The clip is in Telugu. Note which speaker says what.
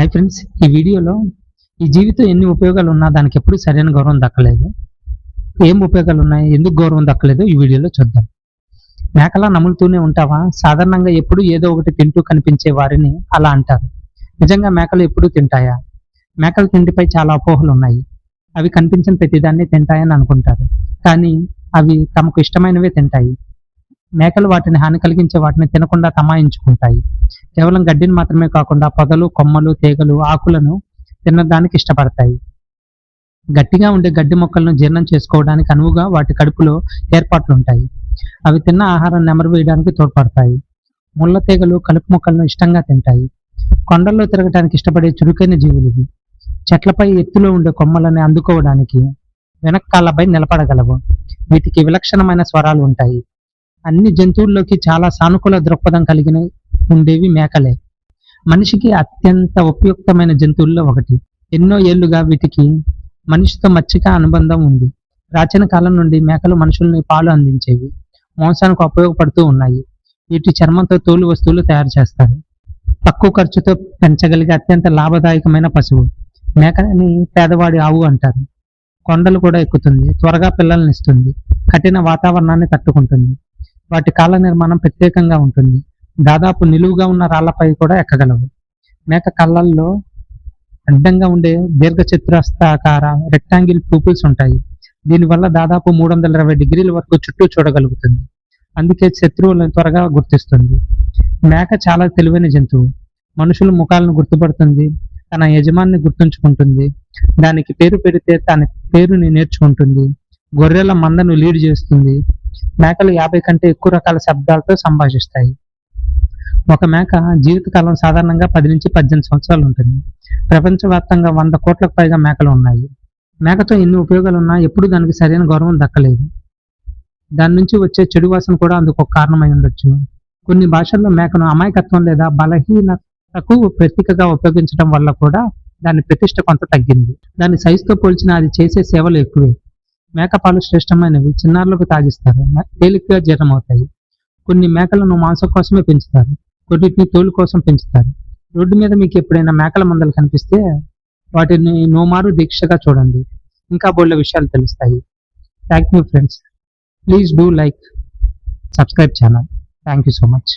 Speaker 1: హాయ్ ఫ్రెండ్స్, ఈ వీడియోలో ఈ జీవితం ఎన్ని ఉపయోగాలు ఉన్నా దానికి ఎప్పుడు సరైన గౌరవం దక్కలేదు. ఏం ఉపయోగాలు ఉన్నాయి, ఎందుకు గౌరవం దక్కలేదు ఈ వీడియోలో చూద్దాం. మేకలా నములుతూనే ఉంటావా? సాధారణంగా ఎప్పుడు ఏదో ఒకటి తింటూ కనిపించే వారిని అలా అంటారు. నిజంగా మేకలు ఎప్పుడూ తింటాయా? మేకల తిండిపై చాలా అపోహలు ఉన్నాయి. అవి కనిపించిన ప్రతిదాన్ని తింటాయని అనుకుంటారు, కానీ అవి తమకు ఇష్టమైనవే తింటాయి. మేకలు వాటిని హాని కలిగించే వాటిని తినకుండా తమాయించుకుంటాయి. కేవలం గడ్డిని మాత్రమే కాకుండా పొదలు, కొమ్మలు, తీగలు, ఆకులను తినడానికి ఇష్టపడతాయి. గట్టిగా ఉండే గడ్డి మొక్కలను జీర్ణం చేసుకోవడానికి అనువుగా వాటి కడుపులో ఏర్పాట్లుంటాయి. అవి తిన్న ఆహారం నెమరు వేయడానికి తోడ్పడతాయి. ముళ్ళ తీగలు, కలుపు మొక్కలను ఇష్టంగా తింటాయి. కొండల్లో తిరగటానికి ఇష్టపడే చురుకైన జీవులు ఇవి. చెట్లపై ఎత్తులో ఉండే కొమ్మలని అందుకోవడానికి వెనక్కాళ్ళపై నిలబడగలవు. వీటికి విలక్షణమైన స్వరాలు ఉంటాయి. అన్ని జంతువుల్లోకి చాలా సానుకూల దృక్పథం కలిగిన ఉండేవి మేకలే. మనిషికి అత్యంత ఉపయుక్తమైన జంతువుల్లో ఒకటి. ఎన్నో ఏళ్లుగా వీటికి మనిషితో మచ్చిక అనుబంధం ఉంది. ప్రాచీన కాలం నుండి మేకలు మనుషుల్ని పాలు అందించేవి, మాంసానికి ఉపయోగపడుతూ ఉన్నాయి. వీటి చర్మంతో తోలు వస్తువులు తయారు చేస్తారు. తక్కువ ఖర్చుతో పెంచగలిగే అత్యంత లాభదాయకమైన పశువు. మేకని పేదవాడి ఆవు అంటారు. కొండలు కూడా ఎక్కుతుంది, త్వరగా పిల్లల్ని ఇస్తుంది, కఠిన వాతావరణాన్ని తట్టుకుంటుంది. వాటి కాళ్ళ నిర్మాణం ప్రత్యేకంగా ఉంటుంది. దాదాపు నిలువుగా ఉన్న రాళ్లపై కూడా ఎక్కగలవు. మేక కళ్ళల్లో అడ్డంగా ఉండే దీర్ఘచతురస్రాకార రెక్టాంగిల్ ప్యూపిల్స్ ఉంటాయి. దీనివల్ల దాదాపు 320 డిగ్రీల వరకు చుట్టూ చూడగలుగుతుంది. అందుకే శత్రువులను త్వరగా గుర్తిస్తుంది. మేక చాలా తెలివైన జంతువు. మనుషుల ముఖాలను గుర్తుపడుతుంది, తన యజమానిని గుర్తుంచుకుంటుంది, దానికి పేరు పెడితే తన పేరుని నేర్చుకుంటుంది, గొర్రెల మందను లీడ్ చేస్తుంది. మేకలు 50 కంటే ఎక్కువ రకాల శబ్దాలతో సంభాషిస్తాయి. ఒక మేక జీవితకాలం సాధారణంగా 10 నుంచి 18 సంవత్సరాలు ఉంటుంది. ప్రపంచవ్యాప్తంగా 100 కోట్లకు పైగా మేకలు ఉన్నాయి. మేకతో ఎన్ని ఉపయోగాలు ఉన్నా ఎప్పుడు దానికి సరైన గౌరవం దక్కలేదు. దాని నుంచి వచ్చే చెడు వాసన కూడా అందుకు ఒక కారణమై ఉండొచ్చు. కొన్ని భాషల్లో మేకను అమాయకత్వం లేదా బలహీనతకు ప్రతీకగా ఉపయోగించడం వల్ల కూడా దాని ప్రతిష్ట కొంత తగ్గింది. దాని సైజుతో పోల్చిన అది చేసే సేవలు ఎక్కువే. మేక పాలు శ్రేష్టమైనవి, చిన్నారులకు తాగిస్తారు, తేలికగా జీర్ణమవుతాయి. కొన్ని మేకలను మాంసం కోసమే పెంచుతారు, కొన్నిటిని తోలు కోసం పెంచుతారు. రోడ్డు మీద మీకు ఎప్పుడైనా మేకల మందలు కనిపిస్తే వాటిని నోమారు దీక్షగా చూడండి, ఇంకా బోల్డ్ విషయాలు తెలుస్తాయి. Thank you friends, please do like, subscribe channel. Thank you so much.